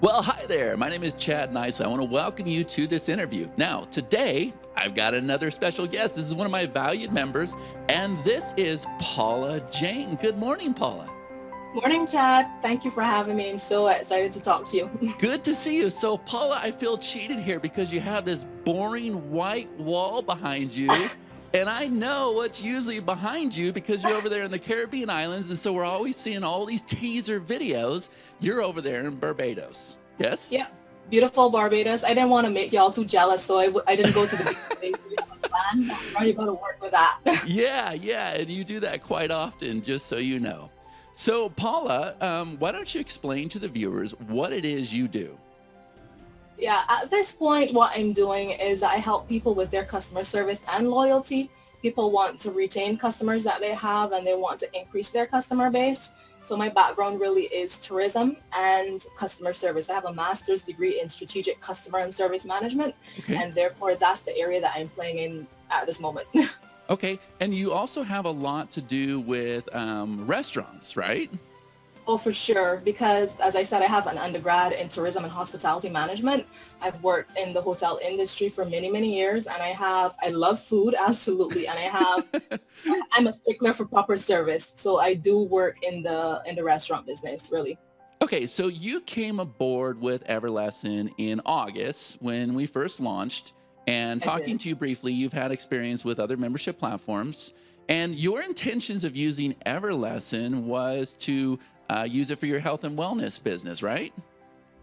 Well, hi there. My name is Chad Nice. I want to welcome you to this interview. Now, today, I've got another special guest. This is one of my valued members, and this is Paula Jane. Good morning, Paula. Morning, Chad. Thank you for having me. I'm so excited to talk to you. Good to see you. So, Paula, I feel cheated here because you have this boring white wall behind you. And I know what's usually behind you because you're over there in the Caribbean islands. And so we're always seeing all these teaser videos. You're over there in Barbados. Yes? Yeah, beautiful Barbados. I didn't want to make y'all too jealous, so I didn't go to the beach. We have a plan. I'm probably going to work with that. Yeah. And you do that quite often, just so you know. So, Paula, why don't you explain to the viewers what it is you do? Yeah, at this point, what I'm doing is I help people with their customer service and loyalty. People want to retain customers that they have and they want to increase their customer base. So my background really is tourism and customer service. I have a master's degree in strategic customer and service management, Okay. and therefore that's the area that I'm playing in at this moment. Okay. And you also have a lot to do with restaurants, right? Oh, for sure. Because as I said, I have an undergrad in tourism and hospitality management. I've worked in the hotel industry for many, many years, and I love food, absolutely. And I'm a stickler for proper service. So I do work in the restaurant business, really. Okay, so you came aboard with EverLesson in August when we first launched. And I talking did. to you briefly, you've had experience with other membership platforms. And your intentions of using EverLesson was to use it for your health and wellness business, right?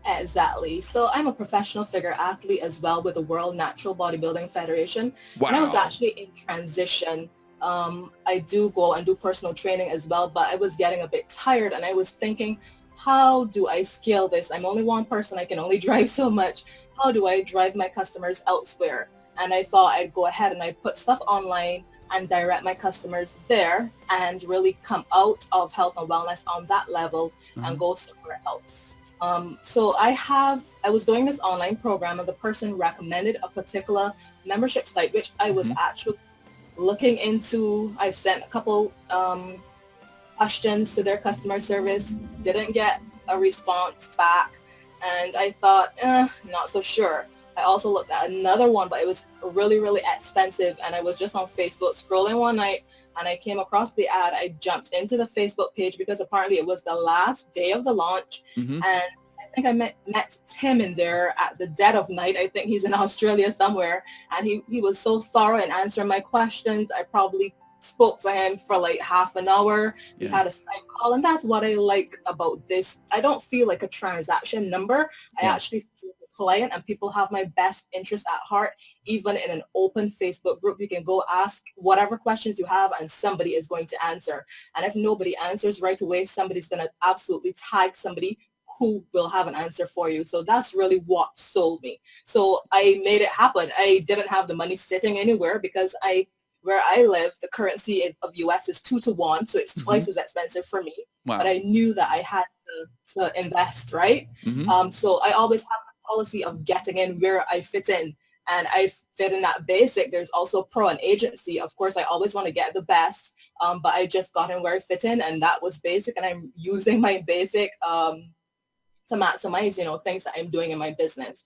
Exactly. So I'm a professional figure athlete as well with the World Natural Bodybuilding Federation. And I was Wow. actually in transition. I do go and do personal training as well, but I was getting a bit tired and I was thinking, how do I scale this? I'm only one person. I can only drive so much. How do I drive my customers elsewhere? And I thought I'd go ahead and I put stuff online and direct my customers there and really come out of health and wellness on that level Uh-huh. and go somewhere else. So I was doing this online program and the person recommended a particular membership site, which I was Mhm. actually looking into. I've sent a couple questions to their customer service, didn't get a response back. And I thought, not so sure. I also looked at another one, but it was really, really expensive. And I was just on Facebook scrolling one night and I came across the ad. I jumped into the Facebook page because apparently it was the last day of the launch. Mhm. And I think I met Tim in there at the dead of night. I think he's in Australia somewhere. And he was so thorough in answering my questions. I probably spoke to him for like half an hour. We Yeah. had a Skype call. And that's what I like about this. I don't feel like a transaction number. I Yeah. actually feel the client and people have my best interest at heart. Even in an open Facebook group, you can go ask whatever questions you have and somebody is going to answer. And if nobody answers right away, somebody's going to absolutely tag somebody who will have an answer for you. So that's really what sold me. So I made it happen. I didn't have the money sitting anywhere because where I live, the currency of US is 2 to 1, so it's Mhm. twice as expensive for me. But Wow. I knew that I had to invest, right? Mhm. So I always have a policy of getting in where I fit in. And I fit in that basic. There's also pro and agency. Of course, I always want to get the best, but I just got in where I fit in, and that was basic. And I'm using my basic to maximize, things that I'm doing in my business.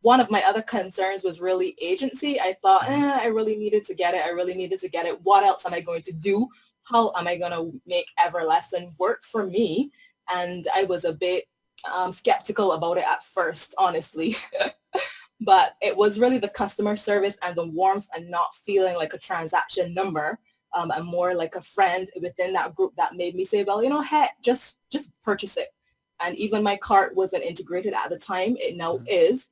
One of my other concerns was really agency. I thought, Mhm. I really needed to get it. I really needed to get it. What else am I going to do? How am I going to make EverLesson work for me? And I was a bit skeptical about it at first, honestly. But it was really the customer service and the warmth and not feeling like a transaction number, and more like a friend within that group that made me say, well, heck, just purchase it. And even my cart wasn't integrated at the time. It now Uh-huh. is.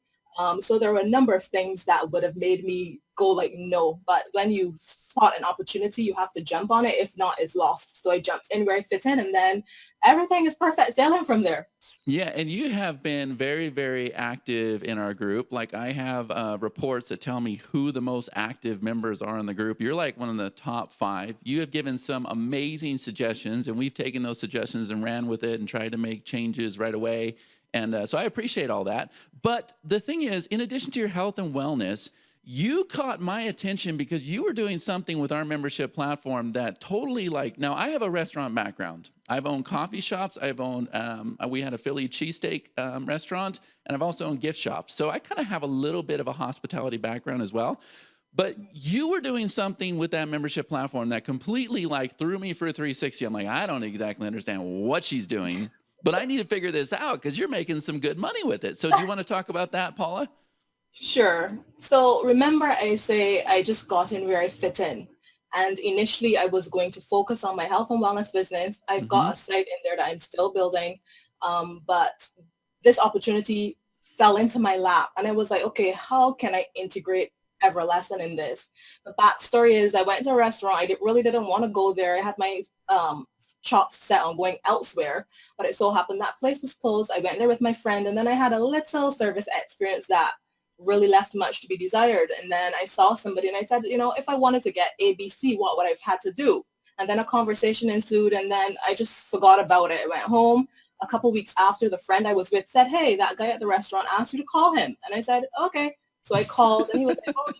So there were a number of things that would have made me go like, no. But when you spot an opportunity, you have to jump on it. If not, it's lost. So I jumped in where I fit in, and then everything is perfect sailing from there. Yeah, and you have been very, very active in our group. Like I have reports that tell me who the most active members are in the group. You're like one of the top five. You have given some amazing suggestions, and we've taken those suggestions and ran with it and tried to make changes right away. And so I appreciate all that. But the thing is, in addition to your health and wellness, You caught my attention because you were doing something with our membership platform that totally like, now I have a restaurant background. I've owned coffee shops. I've owned, we had a Philly cheesesteak restaurant, and I've also owned gift shops. So I kind of have a little bit of a hospitality background as well. But you were doing something with that membership platform that completely like threw me for a 360. I'm like, I don't exactly understand what she's doing, but I need to figure this out because you're making some good money with it. So do you want to talk about that, Paula? Sure. So remember I say I just got in where I fit in. And initially I was going to focus on my health and wellness business. I've Mm-hmm. got a site in there that I'm still building. But this opportunity fell into my lap and I was like, okay, how can I integrate EverLesson in this? The backstory is I went to a restaurant. Really didn't want to go there. I had my chops set on going elsewhere, but it so happened that place was closed. I went there with my friend and then I had a little service experience that really left much to be desired. And then I saw somebody and I said, if I wanted to get ABC, what would I've had to do? And then a conversation ensued and then I just forgot about it. I went home. A couple weeks after, the friend I was with said, hey, that guy at the restaurant asked you to call him. And I said, okay. So I called and he was like, oh,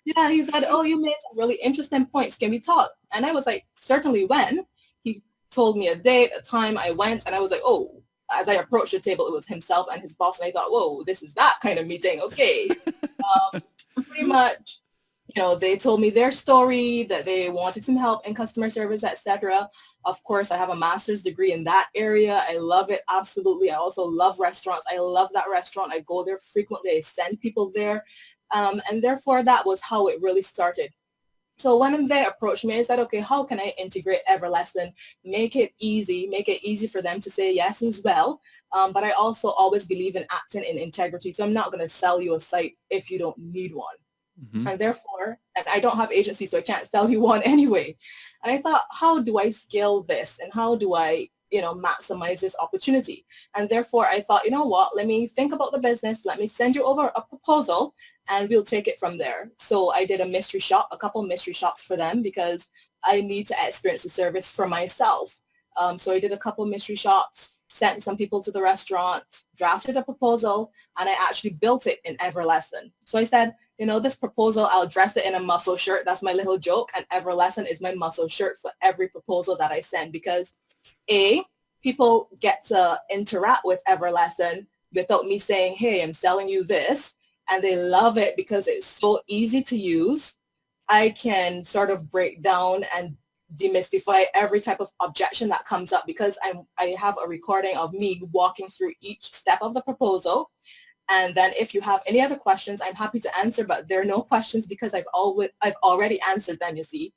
yeah, he said, oh, you made some really interesting points. Can we talk? And I was like, certainly when. He told me a date, a time. I went and I was like, oh, as I approached the table, it was himself and his boss. And I thought, whoa, this is that kind of meeting. Okay. Pretty much, they told me their story, that they wanted some help in customer service, etc. Of course, I have a master's degree in that area. I love it. Absolutely. I also love restaurants. I love that restaurant. I go there frequently. I send people there. And therefore, that was how it really started. So when they approached me, I said, okay, how can I integrate EverLesson, make it easy for them to say yes as well. But I also always believe in acting in integrity. So I'm not going to sell you a site if you don't need one. Mm-hmm. And therefore, and I don't have agency, so I can't sell you one anyway. And I thought, how do I scale this? And how do I, maximize this opportunity? And therefore, I thought, you know what, let me think about the business. Let me send you over a proposal and we'll take it from there. So I did a couple mystery shops for them because I need to experience the service for myself. So I did a couple mystery shops, sent some people to the restaurant, drafted a proposal, and I actually built it in EverLesson. So I said, this proposal, I'll dress it in a muscle shirt. That's my little joke. And EverLesson is my muscle shirt for every proposal that I send because people get to interact with EverLesson without me saying, hey, I'm selling you this. And they love it because it's so easy to use. I can sort of break down and demystify every type of objection that comes up because I have a recording of me walking through each step of the proposal. And then if you have any other questions, I'm happy to answer, but there are no questions because I've already answered them, you see.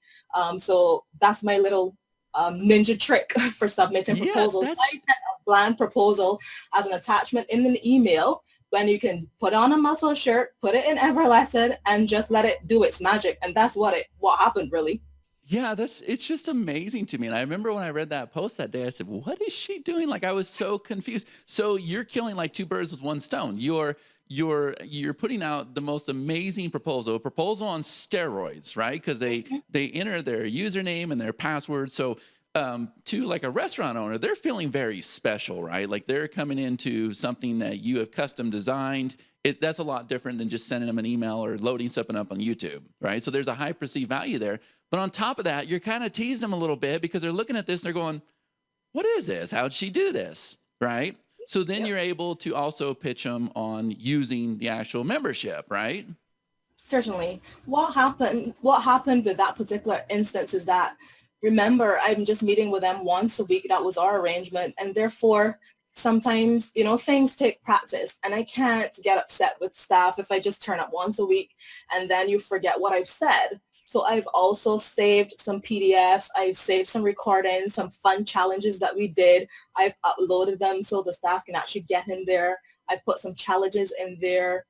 So that's my little ninja trick for submitting Yeah, proposals. I that's sent a bland proposal as an attachment in an email when you can put on a muscle shirt, put it in EverLesson, and just let it do its magic. And that's what happened, really. Yeah, it's just amazing to me. And I remember when I read that post that day, I said, what is she doing? Like I was so confused. So you're killing like two birds with one stone. You're putting out the most amazing proposal, a proposal on steroids, right? Because they enter their username and their password. So to like a restaurant owner, they're feeling very special, right? Like they're coming into something that you have custom designed. That's a lot different than just sending them an email or loading something up on YouTube, right? So there's a high perceived value there. But on top of that, you're kind of teasing them a little bit because they're looking at this and they're going, what is this? How'd she do this? Right? So then Yep. you're able to also pitch them on using the actual membership, right? Certainly. What happened with that particular instance is that, remember, I'm just meeting with them once a week. That was our arrangement. And therefore, sometimes, things take practice. And I can't get upset with staff if I just turn up once a week and then you forget what I've said. So I've also saved some PDFs. I've saved some recordings, some fun challenges that we did. I've uploaded them so the staff can actually get in there. I've put some challenges in there,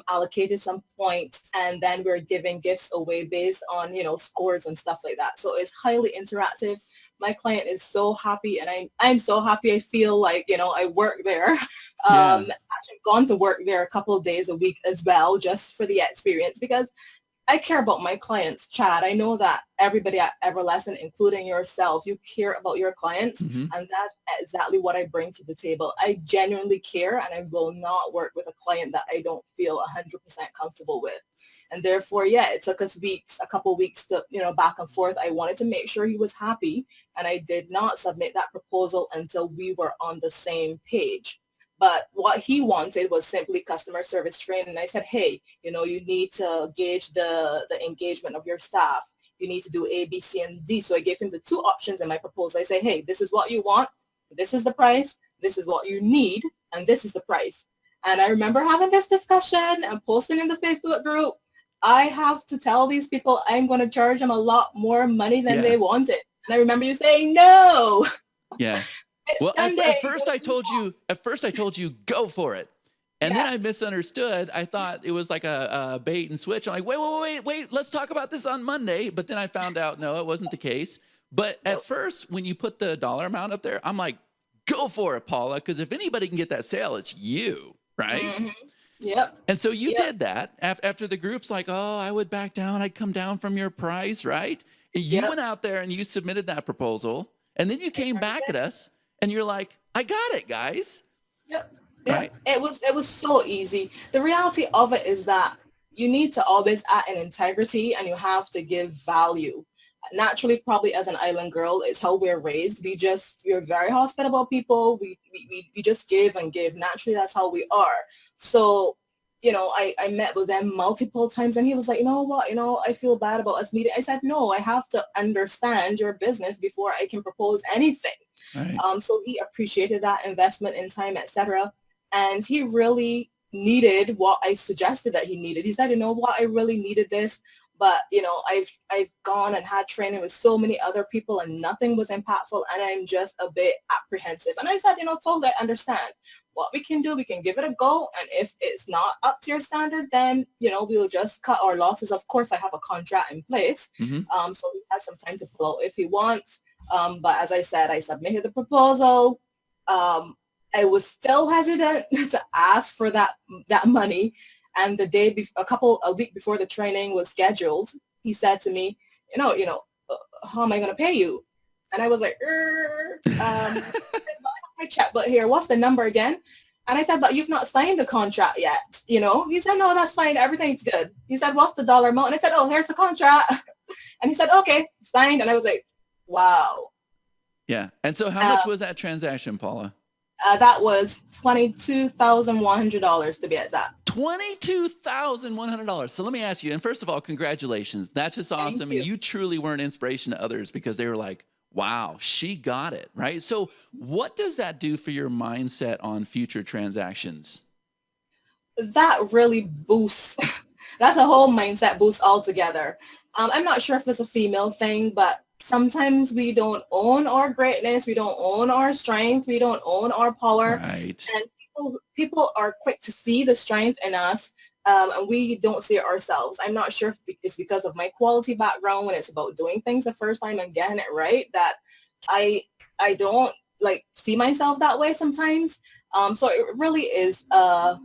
allocated some points, and then we're giving gifts away based on, scores and stuff like that. So it's highly interactive. My client is so happy and I'm so happy. I feel like, I work there. Yeah. Actually gone to work there a couple of days a week as well, just for the experience because I care about my clients, Chad. I know that everybody at EverLesson, including yourself, you care about your clients. Mm-hmm. And that's exactly what I bring to the table. I genuinely care and I will not work with a client that I don't feel 100% comfortable with. And therefore, yeah, it took us a couple weeks to, back and forth. I wanted to make sure he was happy, and I did not submit that proposal until we were on the same page. But what he wanted was simply customer service training. And I said, hey, you need to gauge the engagement of your staff. You need to do A, B, C, and D. So I gave him the two options in my proposal. I say, hey, this is what you want. This is the price. This is what you need. And this is the price. And I remember having this discussion and posting in the Facebook group. I have to tell these people I'm going to charge them a lot more money than they wanted. And I remember you saying, no. Yeah. Well, at first I told you, go for it. And then I misunderstood. I thought it was like a bait and switch. I'm like, wait, let's talk about this on Monday. But then I found out, no, it wasn't the case. But at first, when you put the dollar amount up there, I'm like, go for it, Paula. Because if anybody can get that sale, it's you, right? Mm-hmm. Yep. And so you did that after the group's like, oh, I would back down. I'd come down from your price, right? And you went out there and you submitted that proposal. And then you came back at us. And you're like, I got it, guys. Yep. Right? It was so easy. The reality of it is that you need to always act in integrity, and you have to give value. Naturally, probably as an island girl, it's how we're raised. We're very hospitable people. We just give and give. Naturally, that's how we are. So, I met with them multiple times, and he was like, you know what, I feel bad about us meeting. I said, no, I have to understand your business before I can propose anything. Right. So he appreciated that investment in time, etc. And he really needed what I suggested that he needed. He said, you know what, I really needed this, but I've gone and had training with so many other people and nothing was impactful, and I'm just a bit apprehensive. And I said, totally understand. What we can do, we can give it a go, and if it's not up to your standard, then we'll just cut our losses. Of course, I have a contract in place, so he has some time to pull out if he wants. But as I said, I submitted the proposal. I was still hesitant to ask for that money. And a week before the training was scheduled, he said to me, how am I going to pay you? And I was like, my check, but here, what's the number again? And I said, but you've not signed the contract yet. He said, no, that's fine. Everything's good. He said, what's the dollar amount? And I said, oh, here's the contract. And he said, okay, signed. And I was like, wow. Yeah. And so how much was that transaction, Paula? That was $22,100 to be exact. $22,100. So let me ask you, and first of all, congratulations. That's just awesome. And you truly were an inspiration to others because they were like, wow, she got it, right? So what does that do for your mindset on future transactions? That really boosts. That's a whole mindset boost altogether. I'm not sure if it's a female thing, but sometimes we don't own our greatness. We don't own our strength. We don't own our power. Right. And people are quick to see the strength in us, and we don't see it ourselves. I'm not sure if it's because of my quality background when it's about doing things the first time and getting it right that I don't see myself that way sometimes. So it really is a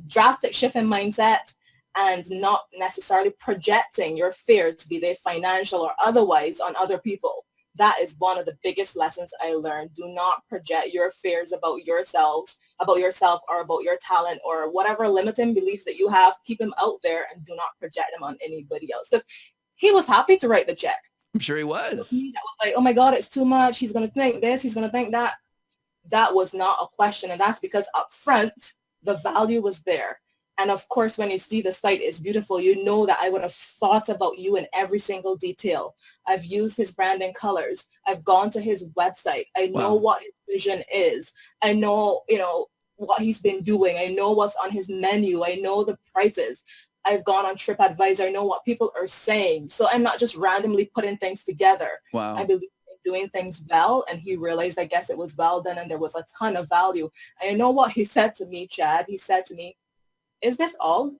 drastic shift in mindset, and not necessarily projecting your fears, be they financial or otherwise, on other people. That is one of the biggest lessons I learned. Do not project your fears about yourself, or about your talent, or whatever limiting beliefs that you have. Keep them out there and do not project them on anybody else. Because he was happy to write the check. I'm sure he was. That was like, oh my God, it's too much. He's going to think this. He's going to think that. That was not a question. And that's because up front, the value was there. And of course, when you see the site is beautiful, you know that I would have thought about you in every single detail. I've used his branding colors. I've gone to his website. I know what his vision is. I know, what he's been doing. I know what's on his menu. I know the prices. I've gone on TripAdvisor. I know what people are saying. So I'm not just randomly putting things together. Wow. I believe in doing things well. And he realized, I guess it was well done. And there was a ton of value. I know what he said to me, Chad. He said to me, is this all?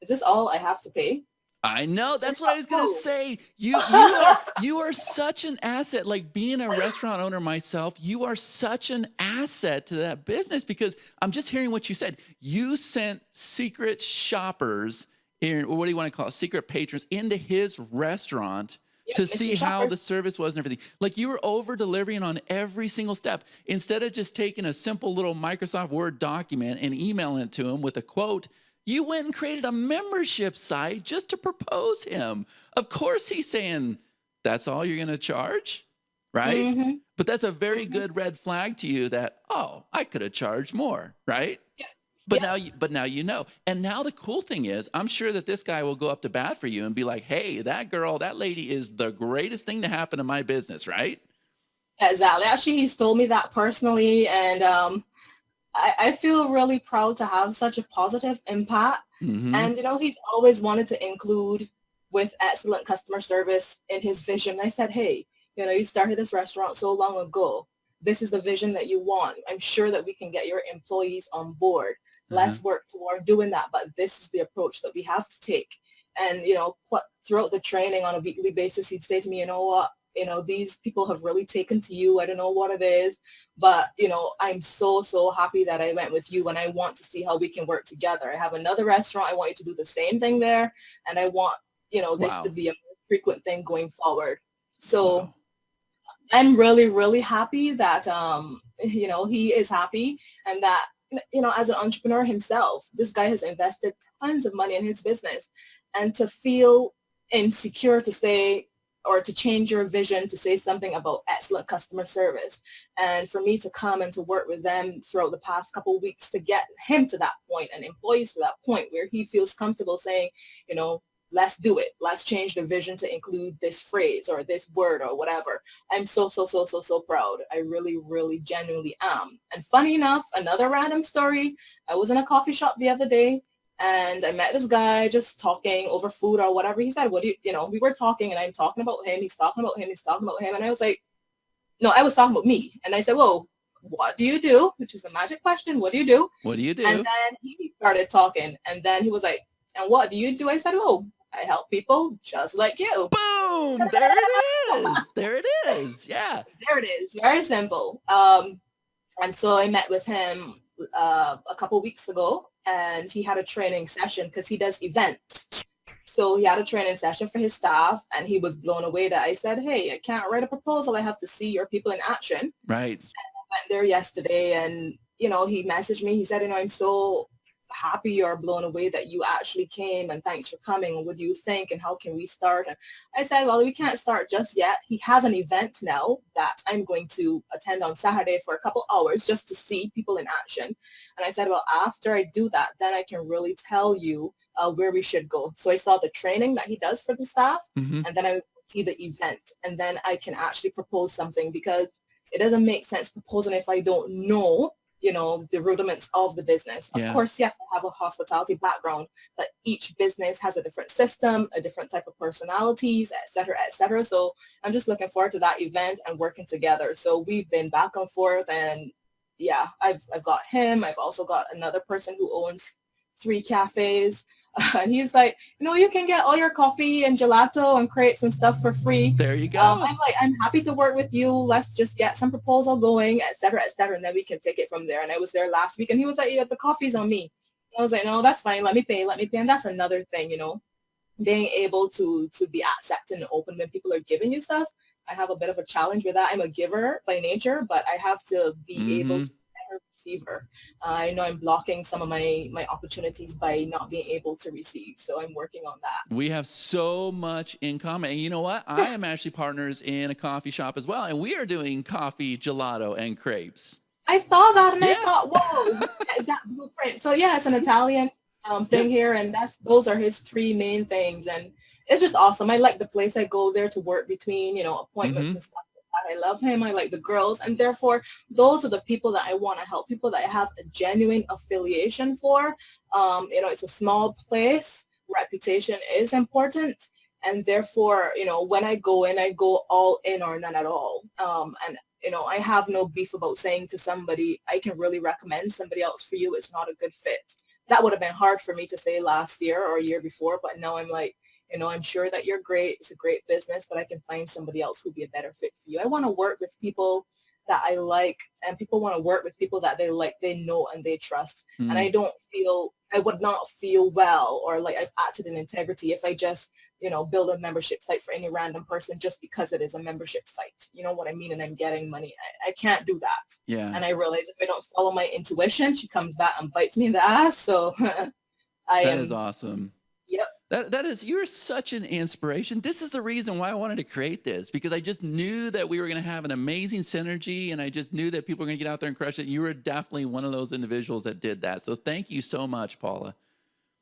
Is this all I have to pay? I know. That's what I was going to say. You are such an asset. Like being a restaurant owner myself, you are such an asset to that business because I'm just hearing what you said. You sent secret shoppers, what do you want to call it? Secret patrons into his restaurant to see how the service was and everything. Like you were over delivering on every single step. Instead of just taking a simple little Microsoft Word document and emailing it to him with a quote, You went and created a membership site just to propose him. Of course he's saying, that's all you're going to charge, right? Mm-hmm. But that's a very Mm-hmm. good red flag to you that, oh, I could have charged more, right? Yeah. But Yeah. now, you know. And now the cool thing is, I'm sure that this guy will go up to bat for you and be like, "Hey, that girl, that lady is the greatest thing to happen to my business," right? Exactly. Actually, he's told me that personally, and I feel really proud to have such a positive impact. Mm-hmm. And, he's always wanted to include with excellent customer service in his vision. I said, hey, you started this restaurant so long ago. This is the vision that you want. I'm sure that we can get your employees on board. Uh-huh. Let's work toward doing that. But this is the approach that we have to take. And, throughout the training on a weekly basis, he'd say to me, you know what? These people have really taken to you. I don't know what it is, but, I'm so, so happy that I went with you, and I want to see how we can work together. I have another restaurant. I want you to do the same thing there. And I want, this to Wow. be a more frequent thing going forward. So Wow. I'm really, really happy that, he is happy, and that, as an entrepreneur himself, this guy has invested tons of money in his business, and to feel insecure to say, or to change your vision to say something about excellent customer service. And for me to come and to work with them throughout the past couple of weeks to get him to that point and employees to that point where he feels comfortable saying, let's do it. Let's change the vision to include this phrase or this word or whatever. I'm so, so, so, so, so proud. I really, really genuinely am. And funny enough, another random story. I was in a coffee shop the other day, and I met this guy just talking over food or whatever. He said, we were talking, and I'm talking about him. He's talking about him. He's talking about him. And I was like, no, I was talking about me. And I said, whoa, what do you do? Which is a magic question. What do you do? What do you And do? then he started talking. And then he was like, and what do you do? I said, oh, I help people just like you. Boom! There it is. There it is. Yeah. There it is. Very simple. And so I met with him a couple weeks ago, and he had a training session because he does events. So he had a training session for his staff, and he was blown away that I said, hey, I can't write a proposal. I have to see your people in action. Right. I went there yesterday, and, he messaged me. He said, I'm so happy or blown away that you actually came, and thanks for coming. What do you think, and how can we start? And I said, well, we can't start just yet. He has an event now that I'm going to attend on Saturday for a couple hours just to see people in action. And I said, well, after I do that, then I can really tell you where we should go. So I saw the training that he does for the staff, Mm-hmm. and then I see the event, and then I can actually propose something, because it doesn't make sense proposing if I don't know the rudiments of the business. Of Yeah. course, yes, I have a hospitality background, but each business has a different system, a different type of personalities, et cetera, et cetera. So I'm just looking forward to that event and working together. So we've been back and forth, and yeah, I've got him. I've also got another person who owns 3 cafes. And he's like, you can get all your coffee and gelato and crepes and stuff for free. There you go. I'm like, I'm happy to work with you. Let's just get some proposal going, et cetera, and then we can take it from there. And I was there last week, and he was like, yeah, the coffee's on me. I was like, no, that's fine. Let me pay. And that's another thing, being able to be accepting and open when people are giving you stuff. I have a bit of a challenge with that. I'm a giver by nature, but I have to be able to receiver. I know I'm blocking some of my opportunities by not being able to receive. So I'm working on that. We have so much in common. And you know what? I am actually partners in a coffee shop as well. And we are doing coffee, gelato, and crepes. I saw that, and Yeah. I thought, whoa, is that blueprint? So yeah, it's an Italian thing here, and those are his 3 main things. And it's just awesome. I like the place I go there to work between, appointments and stuff. I love him. I like the girls. And therefore, those are the people that I want to help, people that I have a genuine affiliation for. It's a small place. Reputation is important. And therefore, when I go in, I go all in or none at all. And I have no beef about saying to somebody, I can really recommend somebody else for you. It's not a good fit. That would have been hard for me to say last year or a year before. But now I'm like, I'm sure that you're great. It's a great business, but I can find somebody else who'd be a better fit for you. I want to work with people that I like, and people want to work with people that they like, they know, and they trust. And I would not feel well or like I've acted in integrity if I just, build a membership site for any random person just because it is a membership site. You know what I mean? And I'm getting money. I can't do that. Yeah. And I realize if I don't follow my intuition, she comes back and bites me in the ass. So I That is am, awesome. yep. That is, you're such an inspiration. This is the reason why I wanted to create this, because I just knew that we were going to have an amazing synergy, and I just knew that people were going to get out there and crush it. You were definitely one of those individuals that did that. So thank you so much, Paula.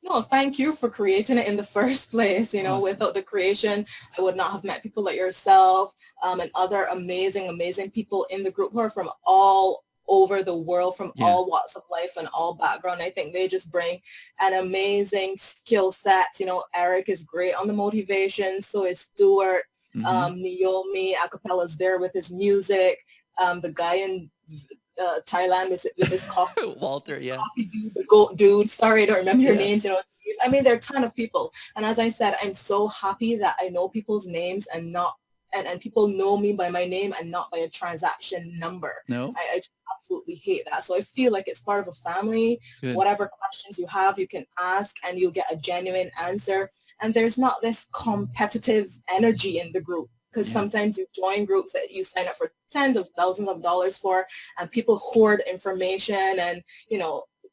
No, thank you for creating it in the first place. Awesome. Without the creation, I would not have met people like yourself, and other amazing, amazing people in the group who are from all over the world, from Yeah. all walks of life and all background. I think they just bring an amazing skill set. Eric is great on the motivation. So is Stuart. Mm-hmm. Naomi Acapella's there with his music. The guy in Thailand with his coffee Walter, yeah. dude, the goat dude. Sorry, I don't remember your Yeah. names. I mean, there are a ton of people. And as I said, I'm so happy that I know people's names and not, and people know me by my name and not by a transaction number. No? I just absolutely hate that. So I feel like it's part of a family. Good. Whatever questions you have, you can ask and you'll get a genuine answer. And there's not this competitive energy in the group. Because sometimes you join groups that you sign up for tens of thousands of dollars for, and people hoard information, and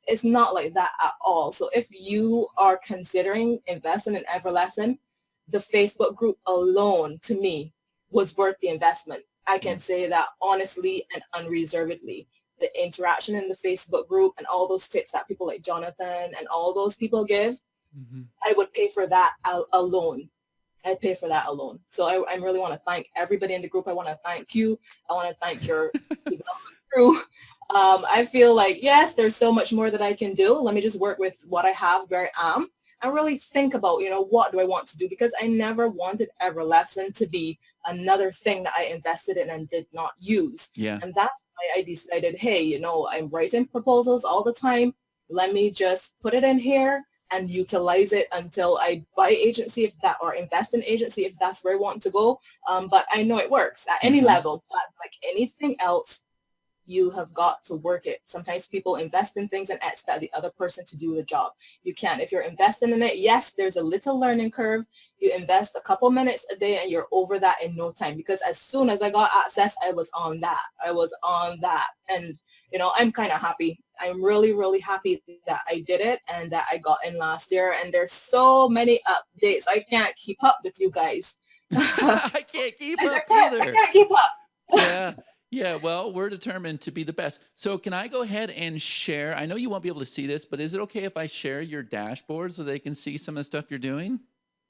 it's not like that at all. So if you are considering investing in EverLesson, the Facebook group alone, to me, was worth the investment. I can say that honestly and unreservedly. The interaction in the Facebook group and all those tips that people like Jonathan and all those people give, I would pay for that alone. I pay for that alone. So I really want to thank everybody in the group. I want to thank you. I want to thank your development crew. I feel like, yes, there's so much more that I can do. Let me just work with what I have where I am and really think about, what do I want to do? Because I never wanted EverLesson to be another thing that I invested in and did not use. Yeah. And that's why I decided, hey, I'm writing proposals all the time. Let me just put it in here and utilize it until I buy agency or invest in agency if that's where I want to go. But I know it works at any level, but like anything else, you have got to work it. Sometimes people invest in things and expect the other person to do the job. You can't. If you're investing in it, yes, there's a little learning curve. You invest a couple minutes a day and you're over that in no time. Because as soon as I got access, I was on that. And, I'm kind of happy. I'm really, really happy that I did it and that I got in last year. And there's so many updates. I can't keep up with you guys. I can't keep up either. I can't keep up. Yeah. Yeah, well, we're determined to be the best. So can I go ahead and share? I know you won't be able to see this, but is it okay if I share your dashboard so they can see some of the stuff you're doing?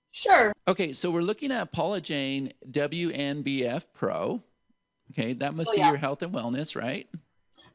Sure. Okay, so we're looking at Paula Jane WNBF Pro. Okay, that must be your health and wellness, right?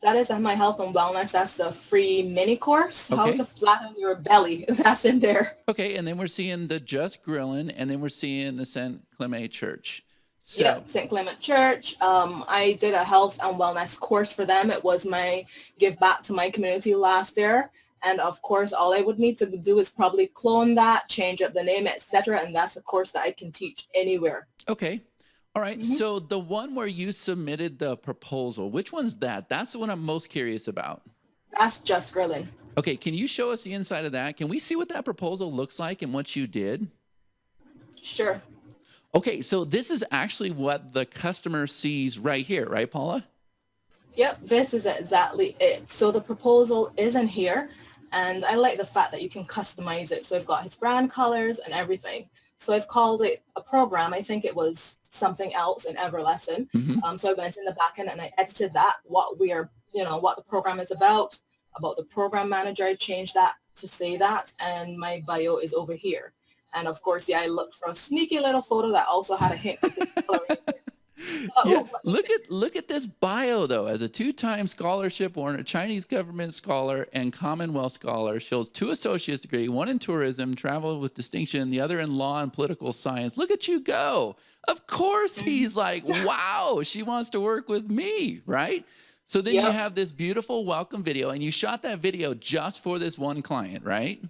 That is my health and wellness. That's a free mini course. Okay. How to flatten your belly. That's in there. Okay, and then we're seeing the Just Grillin', and then we're seeing the St. Clement Church. So. Yeah, St. Clement Church. I did a health and wellness course for them. It was my give back to my community last year. And of course, all I would need to do is probably clone that, change up the name, etc. And that's a course that I can teach anywhere. Okay. All right. So the one where you submitted the proposal, which one's that? That's the one I'm most curious about. That's Just Grilling. Okay. Can you show us the inside of that? Can we see what that proposal looks like and what you did? Sure. Okay, so this is actually what the customer sees right here, right, Paula? Yep, this is exactly it. So the proposal isn't here, and I like the fact that you can customize it. So I've got his brand colors and everything. So I've called it a program. I think it was something else in EverLesson. So I went in the back end and I edited that, what the program is about the program manager. I changed that to say that, and my bio is over here. And of course, I looked for a sneaky little photo that also had a hint of his coloring. Yeah. Look at this bio though. As a 2-time scholarship winner, Chinese government scholar and Commonwealth scholar, she holds 2 associate's degree, 1 in tourism, travel with distinction, the other in law and political science. Look at you go. Of course he's like, wow, she wants to work with me, right? So then you have this beautiful welcome video, and you shot that video just for this one client, right?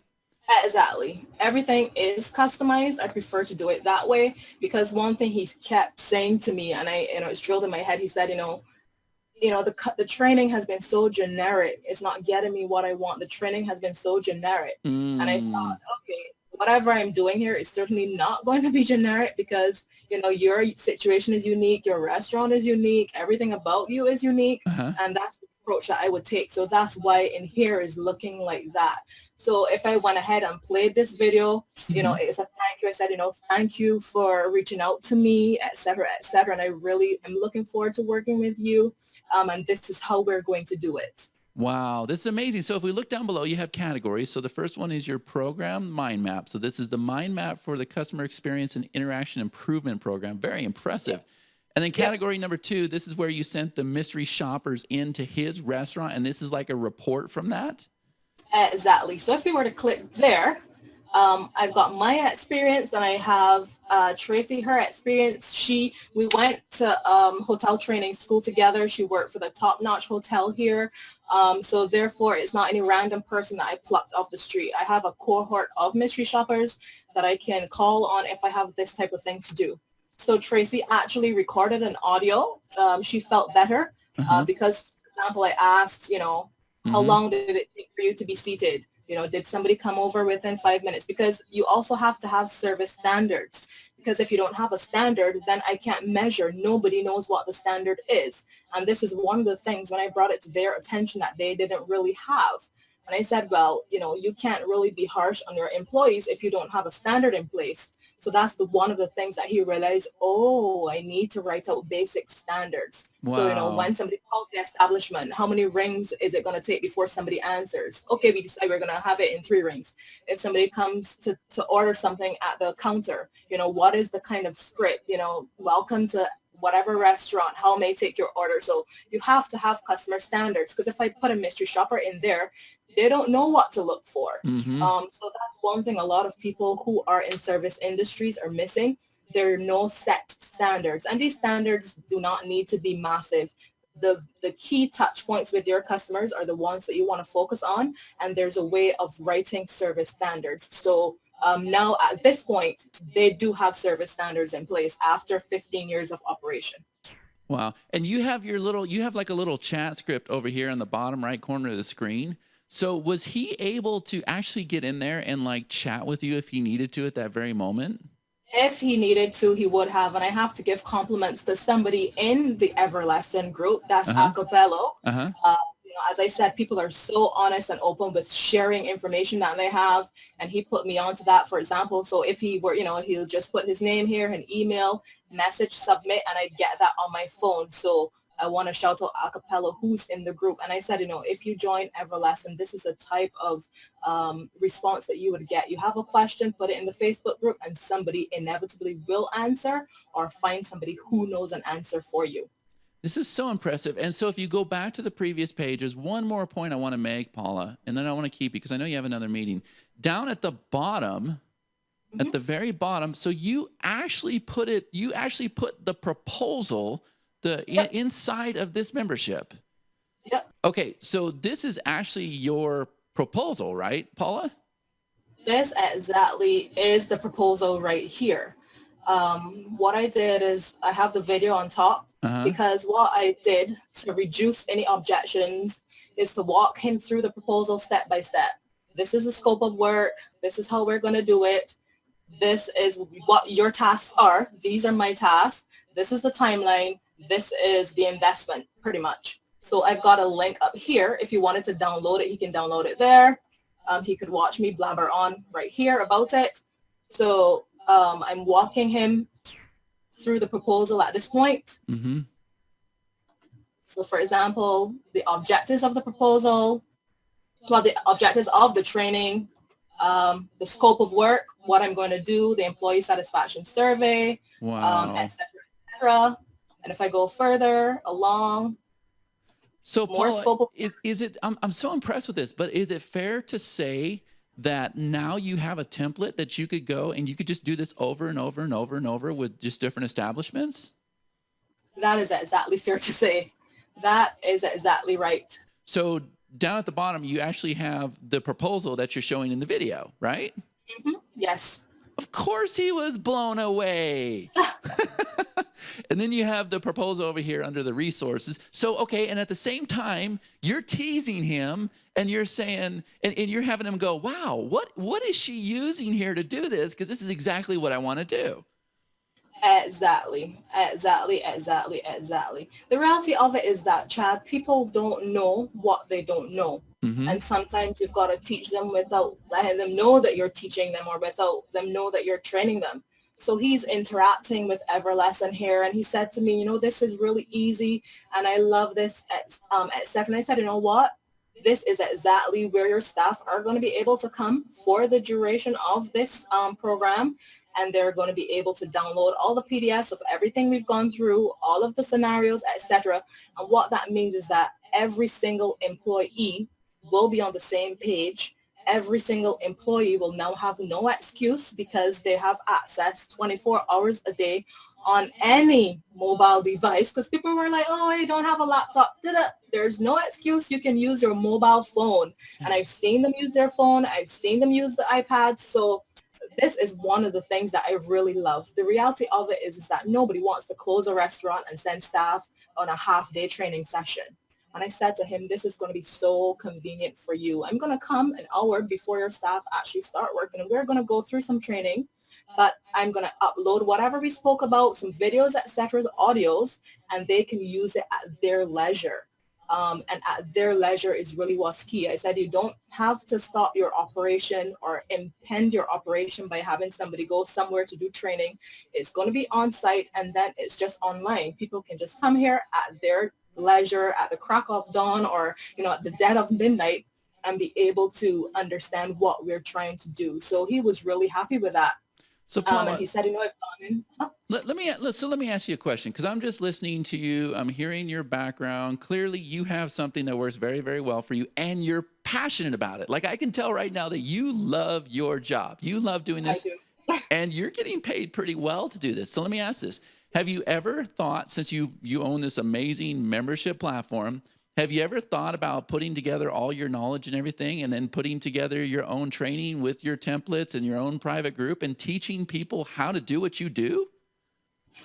Exactly. Everything is customized. I prefer to do it that way because one thing he kept saying to me, and it's drilled in my head. He said, the training has been so generic. It's not getting me what I want. The training has been so generic. And I thought, okay, whatever I'm doing here is certainly not going to be generic because, your situation is unique. Your restaurant is unique. Everything about you is unique. And that's the approach that I would take. So that's why in here is looking like that. So if I went ahead and played this video, you know, it's a thank you. I said, you know, thank you for reaching out to me, et cetera, et cetera. And I really am looking forward to working with you. And this is how we're going to do it. Wow, this is amazing. So if we look down below, you have categories. So the first one is your program mind map. So this is the mind map for the customer experience and interaction improvement program. Very impressive. And then category number 2, this is where you sent the mystery shoppers into his restaurant. And this is like a report from that? Exactly. So if we were to click there, I've got my experience, and I have Tracy, her experience. We went to hotel training school together. She worked for the top-notch hotel here. So therefore, it's not any random person that I plucked off the street. I have a cohort of mystery shoppers that I can call on if I have this type of thing to do. So Tracy actually recorded an audio. She felt better because, for example, I asked, you know, how long did it take for you to be seated? You know, did somebody come over within 5 minutes? Because you also have to have service standards. Because if you don't have a standard, then I can't measure. Nobody knows what the standard is. And this is one of the things when I brought it to their attention that they didn't really have. And I said, well, you know, you can't really be harsh on your employees if you don't have a standard in place. So that's one of the things that he realized, oh, I need to write out basic standards. Wow. So, you know, when somebody calls the establishment, how many rings is it going to take before somebody answers? Okay, we decide we're going to have it in 3 rings. If somebody comes to order something at the counter, you know, what is the kind of script? You know, welcome to whatever restaurant, how may I take your order? So you have to have customer standards, because if I put a mystery shopper in there, they don't know what to look for. So that's one thing a lot of people who are in service industries are missing. There are no set standards, and these standards do not need to be massive. The key touch points with your customers are the ones that you want to focus on, and there's a way of writing service standards. So now at this point, they do have service standards in place after 15 years of operation. Wow. And you have like a little chat script over here on the bottom right corner of the screen. So was he able to actually get in there and like chat with you if he needed to at that very moment? If he needed to, he would have. And I have to give compliments to somebody in the EverLesson group. That's Acapello. You know, as I said, people are so honest and open with sharing information that they have. And he put me onto that, for example. So if he were, you know, he'll just put his name here, an email, message, submit, and I get that on my phone. So I want to shout out Acapella, who's in the group. And I said, you know, if you join EverLesson, this is a type of response that you would get. You have a question, put it in the Facebook group, and somebody inevitably will answer, or find somebody who knows an answer for you. This is so impressive. And so if you go back to the previous page, there's one more point I want to make, Paula, and then I want to keep you because I know you have another meeting. Down at the bottom, at the very bottom, so you actually put the proposal inside of this membership. Yep. Okay, so this is actually your proposal, right, Paula? This exactly is the proposal right here. What I did is I have the video on top because what I did to reduce any objections is to walk him through the proposal step by step. This is the scope of work. This is how we're going to do it. This is what your tasks are. These are my tasks. This is the timeline. This is the investment, pretty much. So I've got a link up here. If you wanted to download it, he can download it there. He could watch me blabber on right here about it. So I'm walking him through the proposal at this point. So for example, the objectives of the proposal, well, the objectives of the training, the scope of work, what I'm going to do, the employee satisfaction survey, et cetera, et cetera. And if I go further along, so Paula, is it? I'm so impressed with this, but is it fair to say that now you have a template that you could go and you could just do this over and over and over and over with just different establishments? That is exactly fair to say. That is exactly right. So down at the bottom, you actually have the proposal that you're showing in the video, right? Yes. Of course he was blown away. And then you have the proposal over here under the resources. So, okay, and at the same time, you're teasing him and you're saying, and you're having him go, wow, what is she using here to do this? Because this is exactly what I want to do. Exactly, exactly, exactly, exactly. The reality of it is that, Chad, people don't know what they don't know. Mm-hmm. And sometimes you've got to teach them without letting them know that you're teaching them or without them know that you're training them. So he's interacting with EverLesson here, and he said to me, this is really easy and I love this at Steph. And I said, you know what? This is exactly where your staff are going to be able to come for the duration of this program, and they're going to be able to download all the PDFs of everything we've gone through, all of the scenarios, etc. And what that means is that every single employee will be on the same page. Every single employee will now have no excuse because they have access 24 hours a day on any mobile device, because people were like, oh, I don't have a laptop. There's no excuse. You can use your mobile phone. And I've seen them use their phone. I've seen them use the iPad. So this is one of the things that I really love. The reality of it is that nobody wants to close a restaurant and send staff on a half-day training session. And I said to him, this is going to be so convenient for you. I'm going to come an hour before your staff actually start working, and we're going to go through some training, but I'm going to upload whatever we spoke about, some videos, etc., audios, and they can use it at their leisure. And at their leisure is really what's key. I said you don't have to stop your operation or impede your operation by having somebody go somewhere to do training. It's going to be on site, and then it's just online. People can just come here at their leisure at the crack of dawn, or at the dead of midnight, and be able to understand what we're trying to do. So he was really happy with that. So And Paula, he said, I've gone in. let me ask you a question, because I'm just listening to you. I'm hearing your background. Clearly, you have something that works very, very well for you, and you're passionate about it. Like, I can tell right now that you love your job. You love doing I this, do. and you're getting paid pretty well to do this. So let me ask this. Have you ever thought, since you own this amazing membership platform, have you ever thought about putting together all your knowledge and everything, and then putting together your own training with your templates and your own private group and teaching people how to do what you do?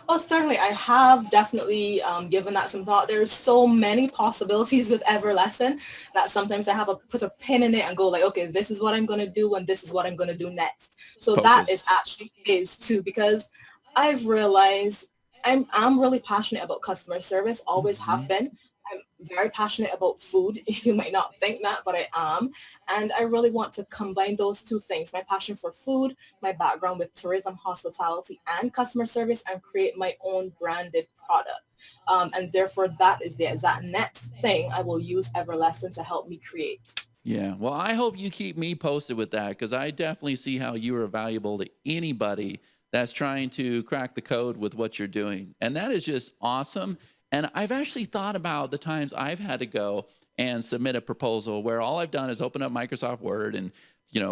Oh, certainly. I have definitely given that some thought. There's so many possibilities with EverLesson that sometimes I have to put a pin in it and go like, okay, this is what I'm going to do and this is what I'm going to do next. So that is Focused. actually phase two, because I've realized I'm really passionate about customer service, always have Hmm. been. I'm very passionate about food. You might not think that, but I am. And I really want to combine those two things, my passion for food, my background with tourism, hospitality, and customer service, and create my own branded product. And therefore, that is the exact next thing I will use EverLesson to help me create. Yeah. Well, I hope you keep me posted with that, because I definitely see how you are valuable to anybody that's trying to crack the code with what you're doing. And that is just awesome. And I've actually thought about the times I've had to go and submit a proposal where all I've done is open up Microsoft Word and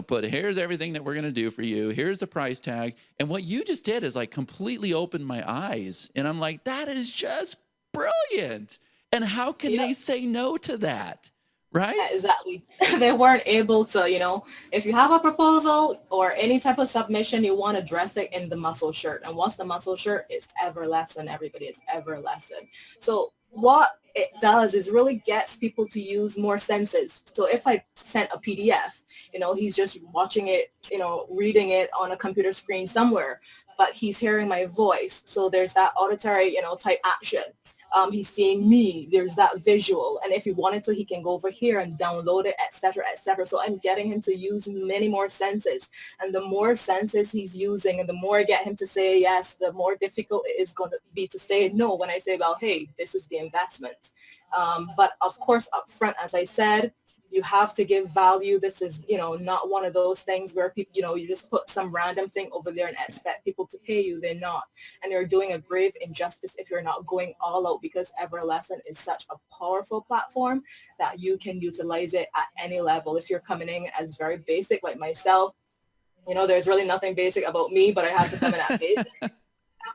put, here's everything that we're going to do for you. Here's the price tag. And what you just did is like completely opened my eyes. And I'm like, that is just brilliant. And how can Yep. they say no to that? Right? Exactly. They weren't able to, if you have a proposal or any type of submission, you want to dress it in the muscle shirt. And what's the muscle shirt? It's EverLesson, everybody. It's EverLesson. So what it does is really gets people to use more senses. So if I sent a PDF, he's just watching it, reading it on a computer screen somewhere, but he's hearing my voice. So there's that auditory, type action. He's seeing me, there's that visual, and if he wanted to, he can go over here and download it, etc., etc. So I'm getting him to use many more senses, and the more senses he's using and the more I get him to say yes, the more difficult it is going to be to say no when I say, well, hey, this is the investment. But of course, up front, as I said, you have to give value. This is, not one of those things where people, you just put some random thing over there and expect people to pay you. They're not. And you're doing a grave injustice if you're not going all out, because EverLesson is such a powerful platform that you can utilize it at any level. If you're coming in as very basic like myself, there's really nothing basic about me, but I have to come in at basic.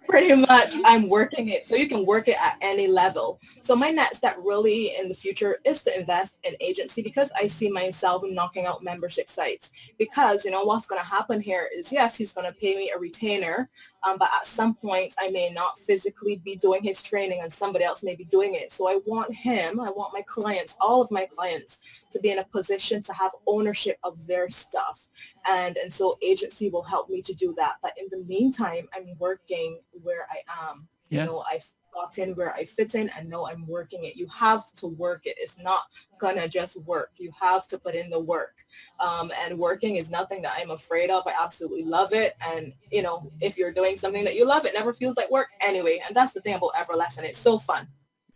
Pretty much I'm working it, so you can work it at any level. So my next step really in the future is to invest in agency, because I see myself knocking out membership sites. Because what's going to happen here is, yes, he's going to pay me a retainer, but at some point I may not physically be doing his training and somebody else may be doing it. So I want my clients, all of my clients, to be in a position to have ownership of their stuff. And so agency will help me to do that. But in the meantime, I'm working where I am. You Yeah. know, I've gotten where I fit in and know I'm working it. You have to work it. It's not gonna just work. You have to put in the work. And working is nothing that I'm afraid of. I absolutely love it. And, you know, if you're doing something that you love, it never feels like work anyway. And that's the thing about EverLesson. It's so fun.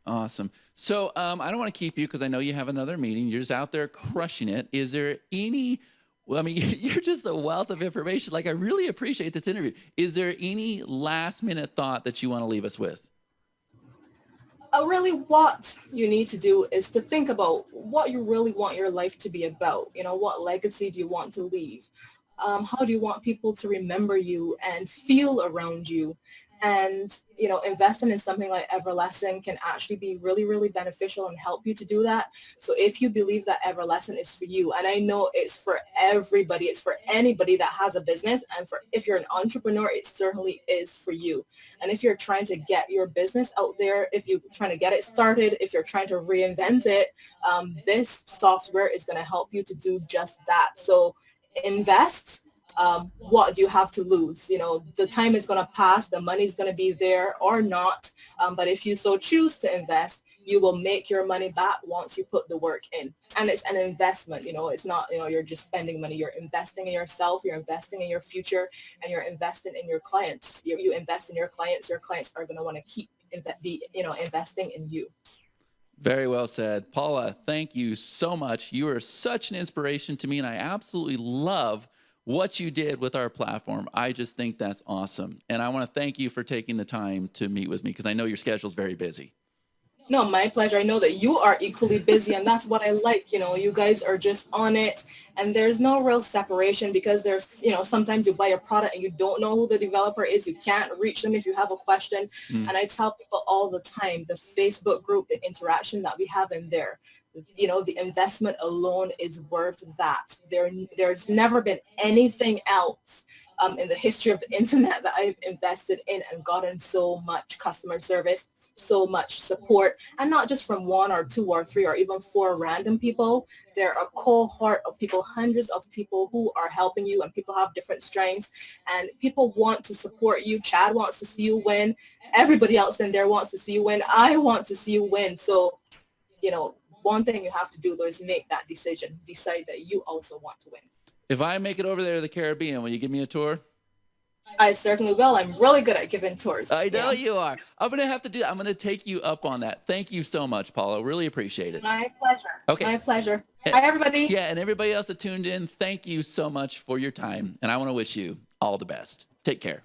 Awesome. So I don't want to keep you because I know you have another meeting. You're just out there crushing it. Is there any, well, I mean, you're just a wealth of information. Like, I really appreciate this interview. Is there any last minute thought that you want to leave us with? Really what you need to do is to think about what you really want your life to be about. You know, what legacy do you want to leave? How do you want people to remember you and feel around you? And, you know, investing in something like EverLesson can actually be really, really beneficial and help you to do that. So if you believe that EverLesson is for you, and I know it's for everybody, it's for anybody that has a business, and for if you're an entrepreneur, it certainly is for you. And if you're trying to get your business out there, if you're trying to get it started, if you're trying to reinvent it, this software is going to help you to do just that. So invest. What do you have to lose? You know, the time is going to pass, the money is going to be there or not. But if you so choose to invest, you will make your money back once you put the work in. And it's an investment. You know, it's not, you know, you're just spending money. You're investing in yourself, you're investing in your future, and you're investing in your clients. You invest in your clients are going to want to keep investing in you. Very well said. Paula, thank you so much. You are such an inspiration to me, and I absolutely love what you did with our platform. I just think that's awesome. And I want to thank you for taking the time to meet with me because I know your schedule is very busy. No, my pleasure. I know that you are equally busy, and that's what I like. You know, you guys are just on it, and there's no real separation because there's, you know, sometimes you buy a product and you don't know who the developer is. You can't reach them if you have a question. Mm. And I tell people all the time, the Facebook group, the interaction that we have in there, you know, the investment alone is worth that. There's never been anything else in the history of the internet that I've invested in and gotten so much customer service, so much support, and not just from one or two or three or even four random people. There are a cohort of people, hundreds of people who are helping you, and people have different strengths, and people want to support you. Chad wants to see you win. Everybody else in there wants to see you win. I want to see you win. So, you know, one thing you have to do though is make that decision. Decide that you also want to win. If I make it over there to the Caribbean, will you give me a tour? I certainly will. I'm really good at giving tours. I know you are. I'm going to have to do, I'm going to take you up on that. Thank you so much, Paula. Really appreciate it. My pleasure. Okay. My pleasure. Hi, everybody. Yeah, and everybody else that tuned in, thank you so much for your time. And I want to wish you all the best. Take care.